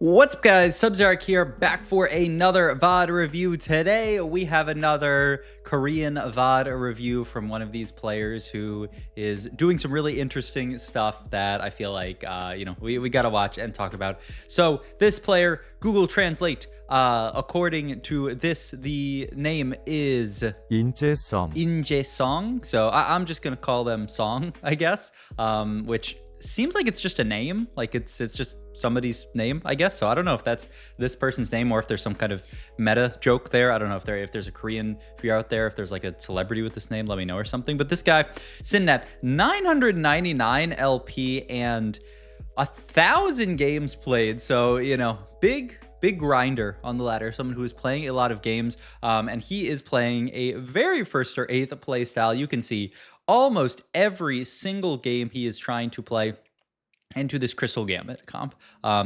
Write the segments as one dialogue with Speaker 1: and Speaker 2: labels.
Speaker 1: What's up, guys? Subzarek here, back for another VOD review. Today we have another Korean VOD review from one of these players who is doing some really interesting stuff that I feel like we gotta watch and talk about. So this player, Google Translate, according to this, the name is Inje-song. So I'm just gonna call them Song, I guess, which seems like it's just a name, like it's just somebody's name, I guess. So I don't know if that's this person's name or if there's some kind of meta joke there. I don't know if there's a Korean, if you're out there, if there's like a celebrity with this name, let me know or something. But this guy sitting at 999 LP and 1,000 games played. So, big grinder on the ladder, someone who is playing a lot of games, and he is playing a very first or eighth play style. You can see almost every single game he is trying to play into this Crystal Gambit comp,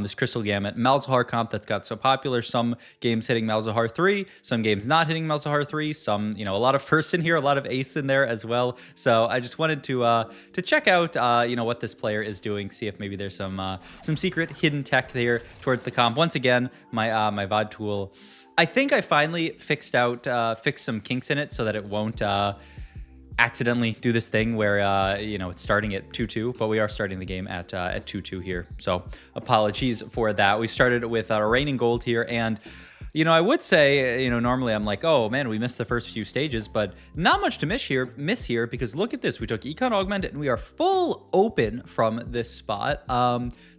Speaker 1: this Crystal Gambit Malzahar comp that's got so popular. Some games hitting Malzahar 3, some games not hitting Malzahar 3, some, a lot of firsts in here, a lot of ace in there as well. So I just wanted to check out, what this player is doing, see if maybe there's some secret hidden tech there towards the comp. Once again, my my VOD tool, I think I finally fixed some kinks in it so that it won't accidentally do this thing where it's starting at 2-2, but we are starting the game at 2-2 here, so apologies for that. We started with raining gold here, and I would say, normally I'm like, oh man, we missed the first few stages, but not much to miss here, because look at this. We took Econ Augment and we are full open from this spot.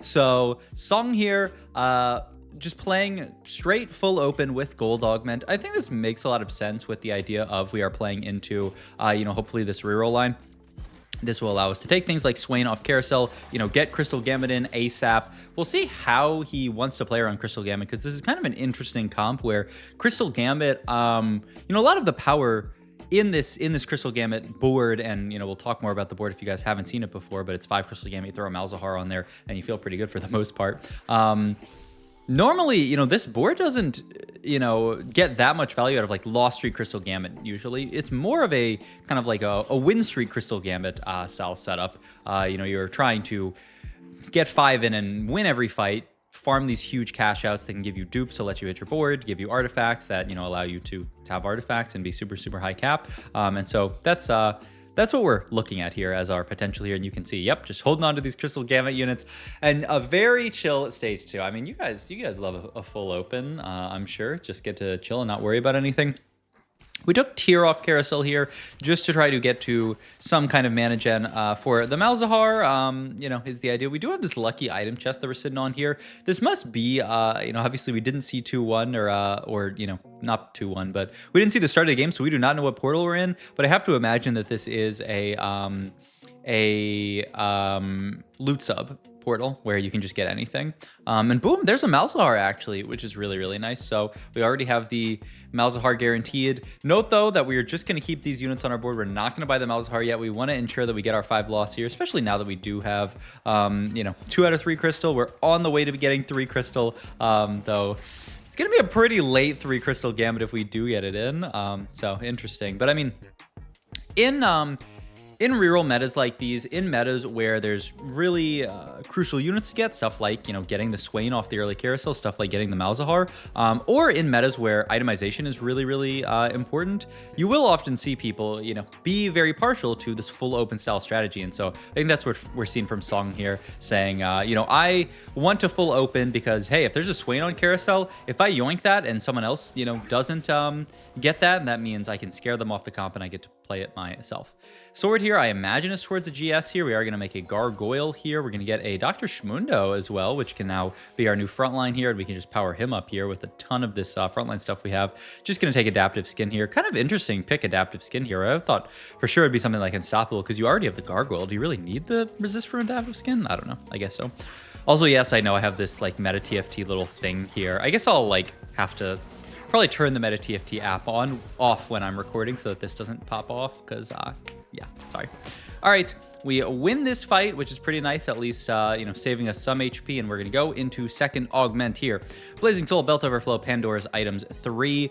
Speaker 1: So Song here, just playing straight full open with gold augment. I think this makes a lot of sense with the idea of we are playing into, hopefully this reroll line. This will allow us to take things like Swain off carousel, get Crystal Gambit in ASAP. We'll see how he wants to play around Crystal Gambit, because this is kind of an interesting comp where Crystal Gambit, a lot of the power in this Crystal Gambit board, and we'll talk more about the board if you guys haven't seen it before, but it's 5 Crystal Gambit, you throw a Malzahar on there, and you feel pretty good for the most part. Normally, this board doesn't, get that much value out of like lost streak Crystal Gambit. Usually it's more of a kind of like a win streak Crystal Gambit style setup. You're trying to get 5 in and win every fight, farm these huge cash outs that can give you dupes to let you hit your board, give you artifacts that, allow you to have artifacts and be super, super high cap. And so that's what we're looking at here as our potential here. And you can see, yep, just holding on to these Crystal Gambit units and a very chill stage 2. I mean, you guys love a full open, I'm sure. Just get to chill and not worry about anything. We took tier off carousel here just to try to get to some kind of mana gen for the Malzahar, is the idea. We do have this lucky item chest that we're sitting on here. This must be, obviously we didn't see 2-1 or not 2-1, but we didn't see the start of the game, so we do not know what portal we're in. But I have to imagine that this is a loot sub portal where you can just get anything. And boom, there's a Malzahar actually, which is really, really nice. So we already have the Malzahar guaranteed. Note though that we are just going to keep these units on our board. We're not going to buy the Malzahar yet. We want to ensure that we get our 5 loss here, especially now that we do have, 2 out of 3 crystal. We're on the way to getting 3 crystal, though. It's going to be a pretty late 3 Crystal Gambit if we do get it in. So interesting. But I mean, in reroll metas like these, in metas where there's really crucial units to get, stuff like, getting the Swain off the early carousel, stuff like getting the Malzahar, or in metas where itemization is really, really important, you will often see people, be very partial to this full open style strategy. And so I think that's what we're seeing from Song here, saying, I want to full open because, hey, if there's a Swain on carousel, if I yoink that and someone else, doesn't get that, and that means I can scare them off the comp and I get to play it myself. Sword here, I imagine is towards a GS here. We are going to make a Gargoyle here. We're going to get a Dr. Shmundo as well, which can now be our new frontline here, and we can just power him up here with a ton of this frontline stuff we have. Just going to take Adaptive Skin here. Kind of interesting pick, Adaptive Skin here. I thought for sure it'd be something like Unstoppable, because you already have the Gargoyle. Do you really need the resist from Adaptive Skin? I don't know. I guess so. Also, yes, I know I have this like meta TFT little thing here. I guess I'll have to probably turn the meta TFT app off when I'm recording so that this doesn't pop off, because yeah, sorry. All right, we win this fight, which is pretty nice, at least saving us some HP, and we're gonna go into second augment here. Blazing Soul, Belt Overflow, Pandora's Items 3.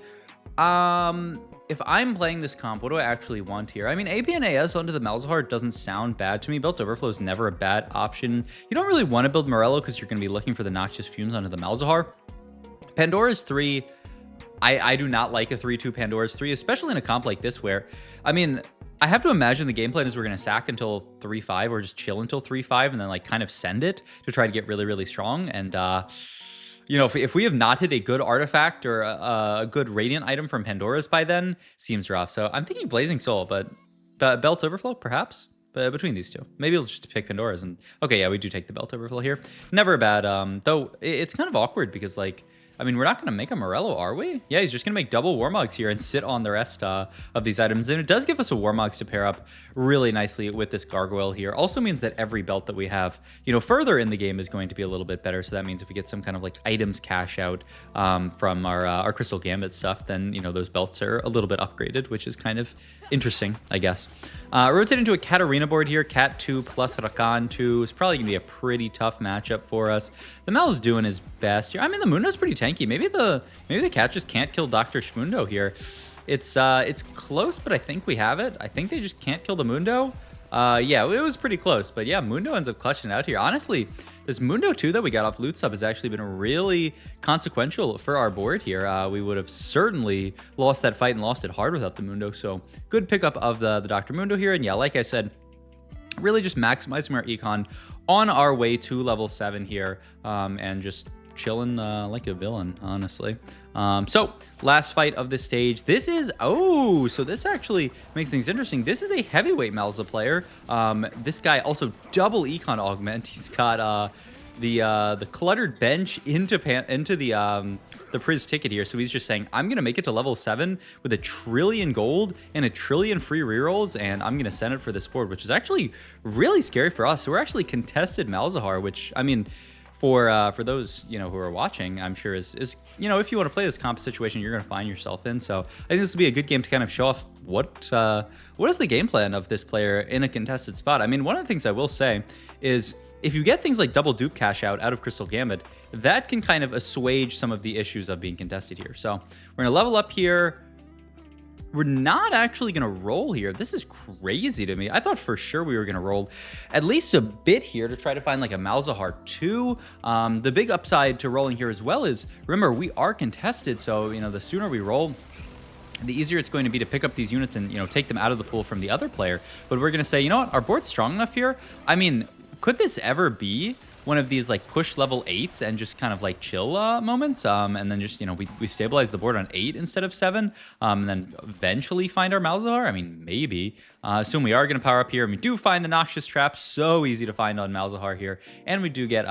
Speaker 1: if I'm playing this comp, what do I actually want here? I mean, AP and AS onto the Malzahar doesn't sound bad to me. Belt Overflow is never a bad option. You don't really want to build Morello because you're going to be looking for the Noxious Fumes onto the Malzahar. Pandora's 3, I do not like a 3-2 Pandora's 3, especially in a comp like this where, I mean, I have to imagine the game plan is we're going to sack until 3-5 or just chill until 3-5 and then like kind of send it to try to get really, really strong. And, you know, if we have not hit a good artifact or a good Radiant item from Pandora's by then, seems rough. So I'm thinking Blazing Soul, but Belt Overflow, perhaps? But between these two. Maybe we'll just pick Pandora's. And okay, yeah, we do take the Belt Overflow here. Never bad, though it's kind of awkward because, like, I mean, we're not going to make a Morello, are we? Yeah, he's just going to make double Warmogs here and sit on the rest of these items. And it does give us a Warmogs to pair up really nicely with this Gargoyle here. Also means that every belt that we have, you know, further in the game is going to be a little bit better. So that means if we get some kind of like items cash out from our Crystal Gambit stuff, then, you know, those belts are a little bit upgraded, which is kind of interesting, I guess. Rotate into a Katarina board here. Cat 2 plus Rakan 2 is probably going to be a pretty tough matchup for us. The Mel's doing his best here. I mean, the Mundo's pretty tanky. Maybe the cat just can't kill Dr. Shmundo here. It's close, but I think we have it. I think they just can't kill the Mundo. Yeah, it was pretty close, but yeah, Mundo ends up clutching it out here. Honestly, this Mundo 2 that we got off Loot Sub has actually been really consequential for our board here. We would have certainly lost that fight and lost it hard without the Mundo, so good pickup of the Dr. Mundo here. And yeah, like I said, really just maximizing our econ on our way to level 7 here, and just chilling like a villain, honestly. So last fight of this stage. This is, oh, so this actually makes things interesting. This is a heavyweight Malza player. This guy also double econ augment. He's got the cluttered bench into the Priz ticket here. So he's just saying, I'm gonna make it to level 7 with 1 trillion gold and 1 trillion free rerolls, and I'm gonna send it for this board, which is actually really scary for us. So we're actually contested Malzahar, which, I mean, for those, you know, who are watching, I'm sure is you know, if you want to play this comp situation, you're going to find yourself in. So I think this will be a good game to kind of show off what is the game plan of this player in a contested spot. I mean, one of the things I will say is if you get things like double dupe cash out of Crystal Gambit, that can kind of assuage some of the issues of being contested here. So we're going to level up here. We're not actually going to roll here. This is crazy to me. I thought for sure we were going to roll at least a bit here to try to find like a Malzahar 2. The big upside to rolling here as well is, remember, we are contested. So, you know, the sooner we roll, the easier it's going to be to pick up these units and, you know, take them out of the pool from the other player. But we're going to say, you know what, our board's strong enough here. I mean, could this ever be one of these like push level 8s and just kind of like chill moments, and then just, you know, we stabilize the board on 8 instead of 7, and then eventually find our Malzahar? I mean, maybe. Assume we are going to power up here, and we do find the Noxious Trap. So easy to find on Malzahar here, and we do get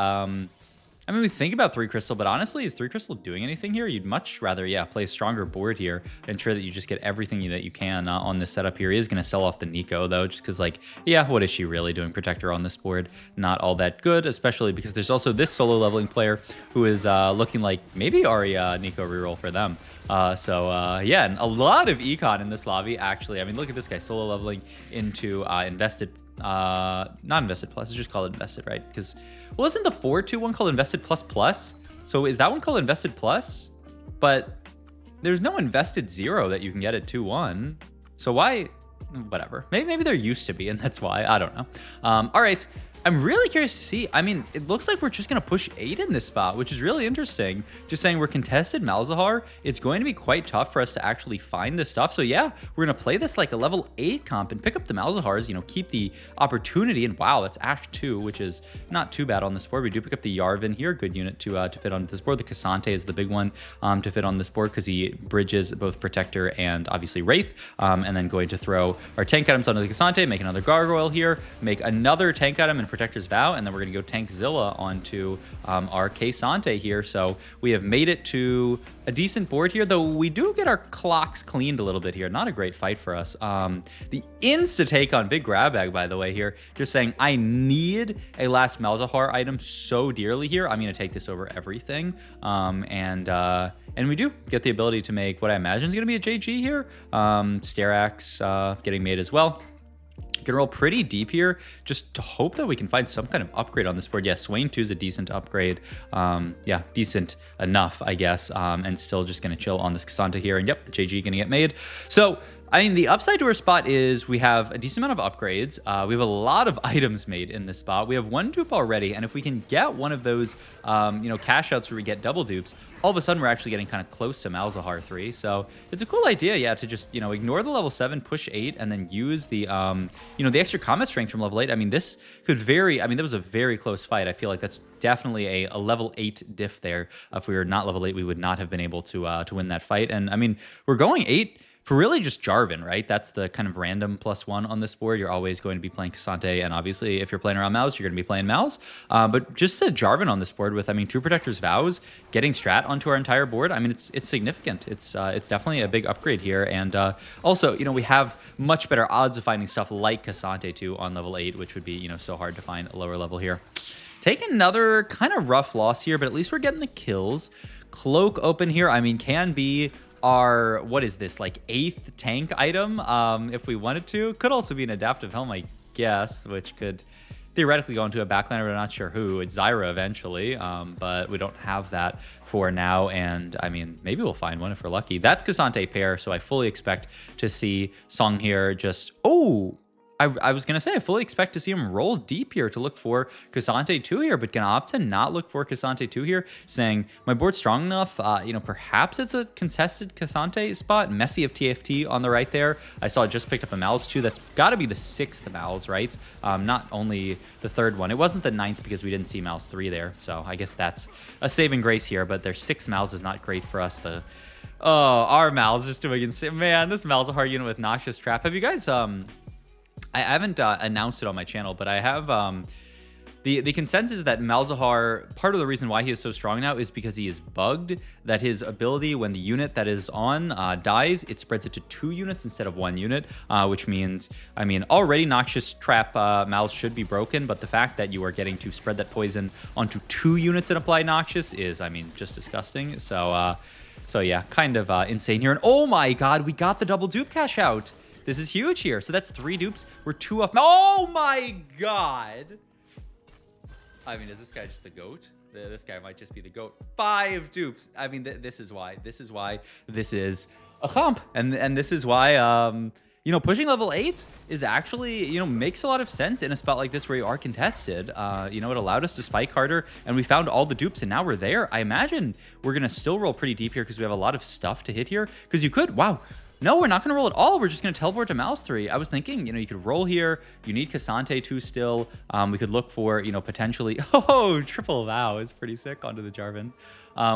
Speaker 1: I mean, we think about 3 Crystal, but honestly, is 3 Crystal doing anything here? You'd much rather, yeah, play a stronger board here, ensure that you just get everything that you can on this setup here. He is going to sell off the Nico, though, just because, like, yeah, what is she really doing? Protector on this board, not all that good, especially because there's also this solo leveling player who is looking like maybe already Nico reroll for them. Yeah, and a lot of econ in this lobby, actually. I mean, look at this guy solo leveling into invested, not invested plus, it's just called invested, right? Because, well, isn't the 4-2 one called invested plus plus? So is that one called invested plus? But there's no invested 0 that you can get at 2-1. So why, whatever. Maybe there used to be, and that's why, I don't know. All right. I'm really curious to see. I mean, it looks like we're just going to push 8 in this spot, which is really interesting. Just saying, we're contested Malzahar. It's going to be quite tough for us to actually find this stuff. So yeah, we're going to play this like a level 8 comp and pick up the Malzahars, you know, keep the opportunity. And wow, that's Ash 2, which is not too bad on this board. We do pick up the Yarvin here, good unit to fit on this board. The Cassante is the big one to fit on this board because he bridges both Protector and obviously Wraith. And then going to throw our tank items onto the Cassante, make another Gargoyle here, make another tank item and Protector's Vow, and then we're going to go tank Zilla onto our Cassante here. So we have made it to a decent board here, though we do get our clocks cleaned a little bit here. Not a great fight for us. The insta take on Big Grab Bag, by the way, here. Just saying, I need a last Malzahar item so dearly here. I'm going to take this over everything. And we do get the ability to make what I imagine is going to be a JG here. Starax getting made as well. Gonna roll pretty deep here just to hope that we can find some kind of upgrade on this board. Yeah, Swain 2 is a decent upgrade. Yeah, decent enough, I guess. And still just gonna chill on this Cassandra here. And yep, the JG gonna get made. So, I mean, the upside to our spot is we have a decent amount of upgrades. We have a lot of items made in this spot. We have one dupe already, and if we can get one of those, you know, cash outs where we get double dupes, all of a sudden we're actually getting kind of close to Malzahar 3. So it's a cool idea, yeah, to just, you know, ignore the level 7, push 8, and then use the, you know, the extra combat strength from level 8. I mean, this could vary. I mean, that was a very close fight. I feel like that's definitely a level 8 diff there. If we were not level 8, we would not have been able to win that fight. And I mean, we're going 8 for really just Jarvan, right? That's the kind of random +1 on this board. You're always going to be playing Cassandra, and obviously if you're playing around Malz, you're going to be playing Malz. But just a Jarvan on this board with, I mean, True Protector's Vows, getting strat onto our entire board, I mean, it's significant. It's definitely a big upgrade here. And also, you know, we have much better odds of finding stuff like Cassandra 2 on level 8, which would be, you know, so hard to find a lower level here. Take another kind of rough loss here, but at least we're getting the kills. Cloak open here, I mean, can be our, what is this, like 8th tank item if we wanted to. Could also be an adaptive helm, I guess, which could theoretically go into a backliner, but I'm not sure who. It's Zyra eventually, but we don't have that for now. And I mean, maybe we'll find one if we're lucky. That's Cassandra pair, so I fully expect to see Song here just, oh, I was going to say, I fully expect to see him roll deep here to look for Cassandra 2 here, but gonna opt to not look for Cassandra 2 here, saying, my board's strong enough, you know, perhaps it's a contested Cassandra spot. Messy of TFT on the right there. I saw it just picked up a Malz 2. That's got to be the 6th Malz, right? Not only the 3rd one. It wasn't the 9th because we didn't see Malz 3 there, so I guess that's a saving grace here, but their 6 Malz is not great for us. Oh, our Malz just doing insane. Man, this Malzahar unit with Noxious Trap. Have you guys, I haven't announced it on my channel, but I have the consensus that Malzahar, part of the reason why he is so strong now is because he is bugged, that his ability when the unit that is on dies, it spreads it to 2 units instead of 1 unit, which means, I mean, already Noxious Trap Malz should be broken, but the fact that you are getting to spread that poison onto 2 units and apply Noxious is, I mean, just disgusting. So yeah, kind of insane here. And oh my god, we got the double dupe cash out. This is huge here. So that's 3 dupes. We're 2 off. Oh my god. I mean, is this guy just the GOAT? This guy might just be the GOAT. 5 dupes. I mean, this is why. This is why this is a comp. And this is why, you know, pushing level 8 is actually, you know, makes a lot of sense in a spot like this where you are contested. You know, it allowed us to spike harder, and we found all the dupes, and now we're there. I imagine we're going to still roll pretty deep here because we have a lot of stuff to hit here. Because you could, wow. No, we're not going to roll at all. We're just going to teleport to Malz 3. I was thinking, you know, you could roll here. You need Cassandra 2 still. We could look for, you know, potentially... Oh, triple vow is pretty sick onto the Jarvan.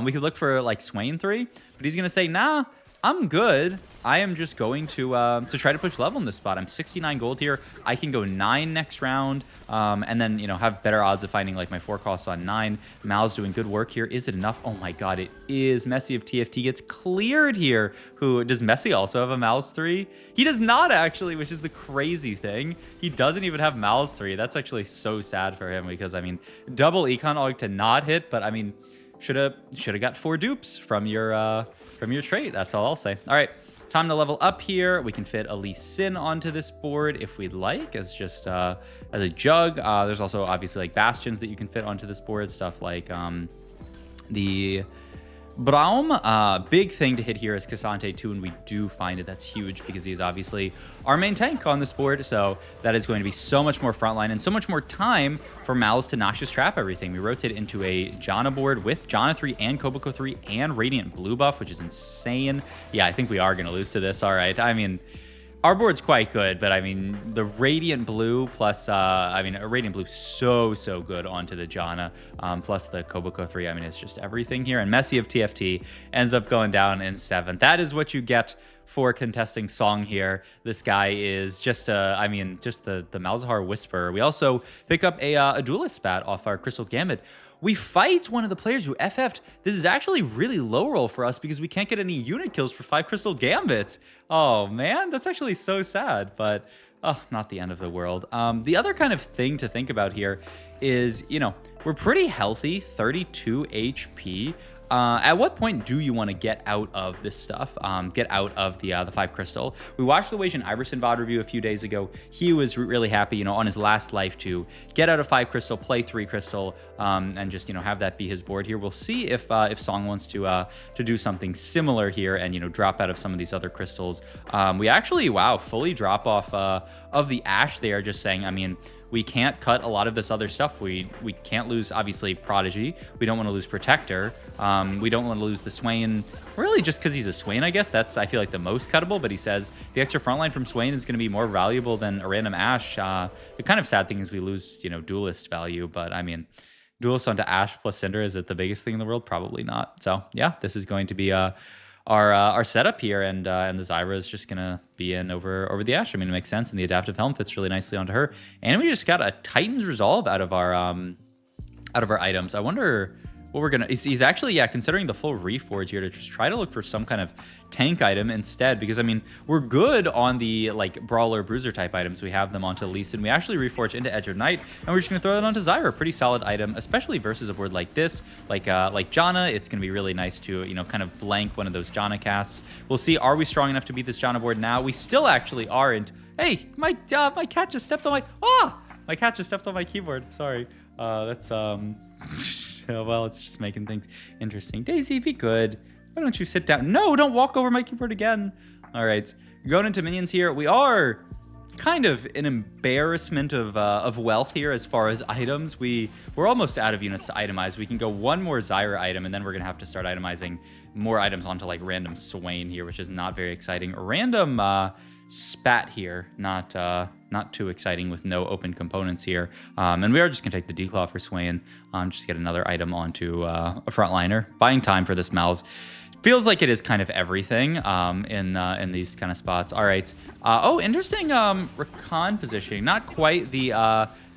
Speaker 1: We could look for, like, Swain 3. But he's going to say, nah, I'm good. I am just going to try to push level in this spot. I'm 69 gold here. I can go 9 next round, and then, you know, have better odds of finding, like, my 4 costs on 9. Mal's doing good work here. Is it enough? Oh my god, it is. Messy of TFT gets cleared here. Who does Messy also have a Malz 3? He does not, actually, which is the crazy thing. He doesn't even have Malz 3. That's actually so sad for him because, I mean, double econ og to not hit, but I mean, should have got 4 dupes from your trait. That's all I'll say. All right, time to level up here. We can fit Elise Sin onto this board if we'd like, as just as a jug. There's also obviously like bastions that you can fit onto this board. Stuff like the Braum. Big thing to hit here is Cassandra 2, and we do find it. That's huge because he's obviously our main tank on this board. So that is going to be so much more frontline and so much more time for Malz to Noxious Trap everything. We rotate into a Janna board with Janna 3 and Koboko 3 and Radiant Blue buff, which is insane. Yeah, I think we are going to lose to this. All right. I mean, our board's quite good, but I mean, the Radiant Blue plus, I mean, a Radiant Blue so good onto the Janna, plus the Koboko 3. I mean, it's just everything here. And Messy of TFT ends up going down in 7th. That is what you get for contesting Song here. This guy is just, I mean, just the Malzahar Whisperer. We also pick up a Duelist spat off our Crystal Gambit. We fight one of the players who FF'd. This is actually really low roll for us because we can't get any unit kills for 5 Crystal Gambits. Oh man, that's actually so sad, but oh, not the end of the world. The other kind of thing to think about here is, you know, we're pretty healthy, 32 HP. At what point do you want to get out of this stuff? Get out of the 5 crystal. We watched the Wage and Iverson VOD review a few days ago. He was really happy, you know, on his last life to get out of 5 crystal, play 3 crystal, and just, you know, have that be his board here. We'll see if Song wants to do something similar here and, you know, drop out of some of these other crystals. We actually, wow, fully drop off of the Ash there, just saying, I mean, we can't cut a lot of this other stuff. We can't lose, obviously, Prodigy. We don't want to lose Protector. We don't want to lose the Swain, really just because he's a Swain, I guess. That's, I feel like, the most cuttable, but he says the extra frontline from Swain is going to be more valuable than a random Ash. The kind of sad thing is we lose, you know, Duelist value, but, I mean, Duelist onto Ash plus Cinder, is it the biggest thing in the world? Probably not. So, yeah, this is going to be our setup here, and the Zyra is just gonna be in over the Ash. I mean, it makes sense, and the adaptive helm fits really nicely onto her. And we just got a Titan's Resolve out of our items. I wonder what we're gonna. He's actually, yeah, considering the full Reforge here to just try to look for some kind of tank item instead, because I mean, we're good on the like Brawler Bruiser type items. We have them onto Lee Sin. We actually Reforge into Edge of Night, and we're just gonna throw that onto Zyra. Pretty solid item, especially versus a board like this, like Janna. It's gonna be really nice to, you know, kind of blank one of those Janna casts. We'll see, are we strong enough to beat this Janna board now? We still actually aren't. Hey, my cat just stepped on my cat just stepped on my keyboard. Sorry. That's well, it's just making things interesting. Daisy, be good. Why don't you sit down? No, don't walk over my keyboard again. All right, going into minions here. We are kind of an embarrassment of wealth here as far as items. We're almost out of units to itemize. We can go one more Zyra item, and then we're gonna have to start itemizing more items onto like random Swain here, which is not very exciting. A random Spat here, not too exciting with no open components here. And we are just gonna take the Declaw for Swain, just get another item onto a frontliner. Buying time for this Malz. Feels like it is kind of everything in these kind of spots. All right. Oh, interesting Rakan positioning. Not quite the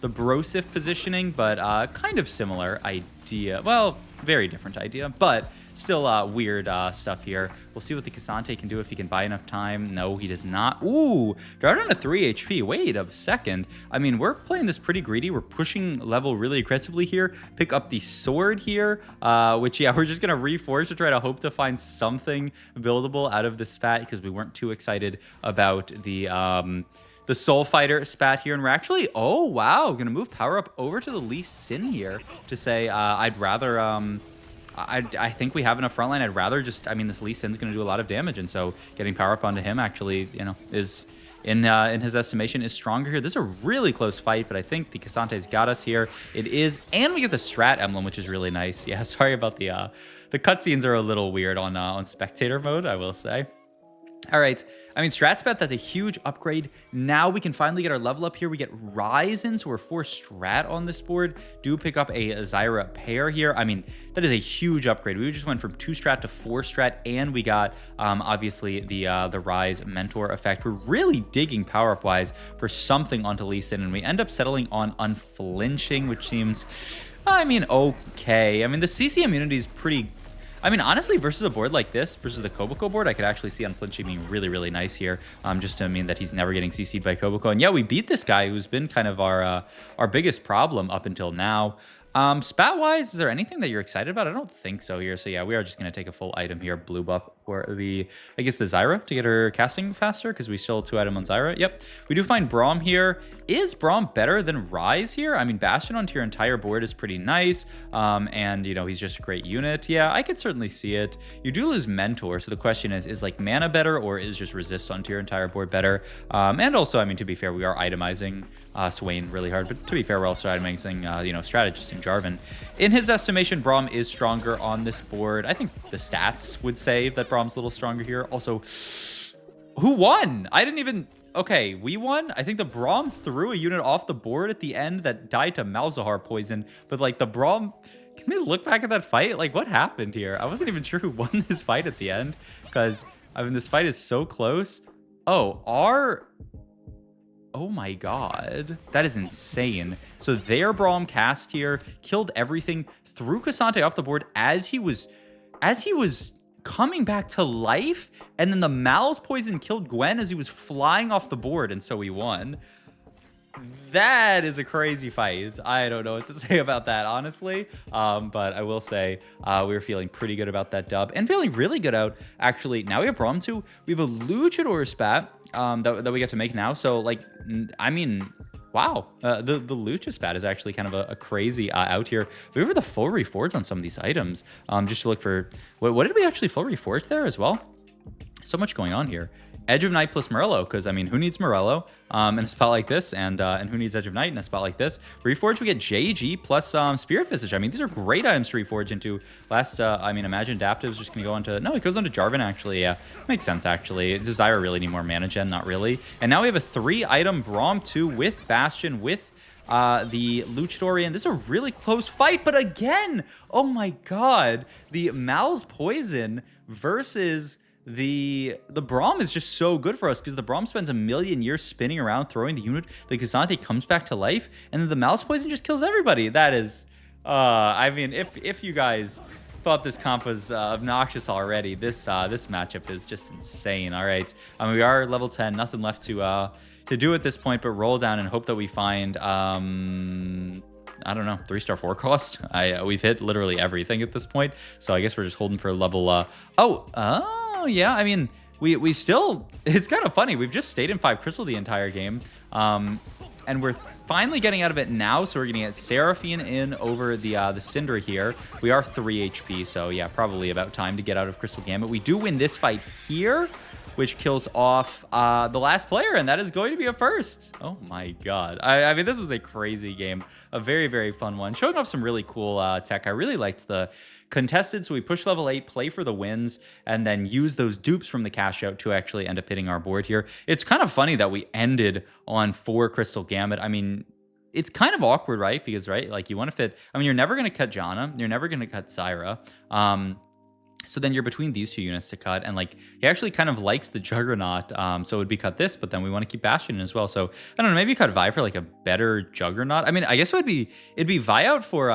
Speaker 1: Brosif positioning, but kind of similar idea. Well, very different idea, but still weird stuff here. We'll see what the Cassante can do if he can buy enough time. No, he does not. Ooh, draw down to 3 HP. Wait a second. I mean, we're playing this pretty greedy. We're pushing level really aggressively here. Pick up the sword here, which, yeah, we're just going to reforge to try to hope to find something buildable out of this spat because we weren't too excited about the Soul Fighter spat here. And we're actually, oh, wow, going to move power up over to the Lee Sin here to say I'd rather... I think we have enough frontline. I'd rather just, I mean, this Lee Sin's going to do a lot of damage, and so getting power up onto him actually, you know, is in his estimation is stronger here. This is a really close fight, but I think the Cassante's got us here. It is, and we get the Strat emblem, which is really nice. Yeah, sorry about the cutscenes are a little weird on spectator mode, I will say. All right, I mean, Strat, that's a huge upgrade. Now we can finally get our level up here. We get Rise in, so we're 4 Strat on this board. Do pick up a Zyra pair here. I mean, that is a huge upgrade. We just went from 2 Strat to 4 Strat, and we got, obviously, the Rise Mentor effect. We're really digging power-up-wise for something onto Lee Sin, and we end up settling on Unflinching, which seems, I mean, okay. I mean, the CC immunity is pretty... I mean, honestly, versus a board like this, versus the Koboko board, I could actually see Unflinching being really, really nice here, just to mean that he's never getting CC'd by Koboko. And yeah, we beat this guy who's been kind of our biggest problem up until now. Spat-wise, is there anything that you're excited about? I don't think so here. So yeah, we are just going to take a full item here, Blue Buff, or the Zyra to get her casting faster, because we still 2 item on Zyra. Yep. We do find Braum here. Is Braum better than Rise here? I mean, Bastion onto your entire board is pretty nice. And, you know, he's just a great unit. Yeah, I could certainly see it. You do lose Mentor, so the question is like mana better, or is just Resist onto your entire board better? And also, I mean, to be fair, we are itemizing Swain really hard, but to be fair, we're also itemizing, you know, Strategist and Jarvan. In his estimation, Braum is stronger on this board. I think the stats would say that Braum's a little stronger here. Also, who won? I didn't even... Okay, we won. I think the Braum threw a unit off the board at the end that died to Malzahar poison, but like the Braum... Can we look back at that fight? Like, what happened here? I wasn't even sure who won this fight at the end, because, I mean, this fight is so close. Oh, oh my god. That is insane. So their Braum cast here, killed everything, threw Cassante off the board as he was coming back to life, and then the Mal's poison killed Gwen as he was flying off the board, and so we won. That is a crazy fight. I don't know what to say about that, honestly. But I will say we were feeling pretty good about that dub and feeling really good out. Actually, now we have Braum 2. We have a Luchador spat that we get to make now. So, like, I mean, wow. The Lucha spat is actually kind of a crazy out here. We have the full reforge on some of these items just to look for... What did we actually full reforge there as well? So much going on here. Edge of Night plus Morello, because I mean, who needs Morello in a spot like this, and who needs Edge of Night in a spot like this? Reforge, we get JG plus Spirit Visage. I mean, these are great items to reforge into. Last, I mean, Imagine Adaptive is just gonna go onto. No, it goes onto Jarvan actually. Yeah, makes sense actually. Desire really need more mana gen, not really. And now we have a 3-item Braum 2 with Bastion with the Luchadorian. This is a really close fight, but again, oh my god, the Mal's Poison versus the Braum is just so good for us because the Braum spends a million years spinning around throwing the unit. The Kazante comes back to life, and then the Mal's Poison just kills everybody. That is, I mean, if you guys thought this comp was obnoxious already, this matchup is just insane. All right, I mean, we are level 10, nothing left to do at this point, but roll down and hope that we find I don't know, 3-star 4 cost. We've hit literally everything at this point, so I guess we're just holding for level. Oh yeah, I mean, we still. It's kind of funny. We've just stayed in 5 crystal the entire game, and we're finally getting out of it now. So we're gonna get Seraphine in over the Cinder here. We are 3 HP, so yeah, probably about time to get out of Crystal Gambit. We do win this fight here, which kills off the last player, and that is going to be a first. Oh my god. I mean, this was a crazy game. A very, very fun one. Showing off some really cool tech. I really liked the contested, so we push level 8, play for the wins, and then use those dupes from the cash out to actually end up hitting our board here. It's kind of funny that we ended on 4 Crystal Gambit. I mean, it's kind of awkward, right? Because, right, like you want to fit... I mean, you're never going to cut Janna. You're never going to cut Zyra. So then you're between these 2 units to cut, and like he actually kind of likes the Juggernaut, so it would be cut this, but then we want to keep Bastion in as well. So I don't know, maybe cut Vi for like a better Juggernaut. I mean, I guess it'd be Vi out for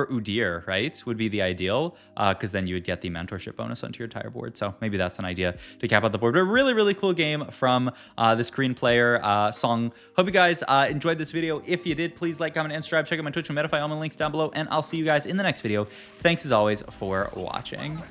Speaker 1: Udyr, right? Would be the ideal, because then you would get the mentorship bonus onto your entire board. So maybe that's an idea to cap out the board. But a really, really cool game from this Korean player, Song. Hope you guys enjoyed this video. If you did, please like, comment, and subscribe. Check out my Twitch and Medify, all my links down below, and I'll see you guys in the next video. Thanks as always for watching.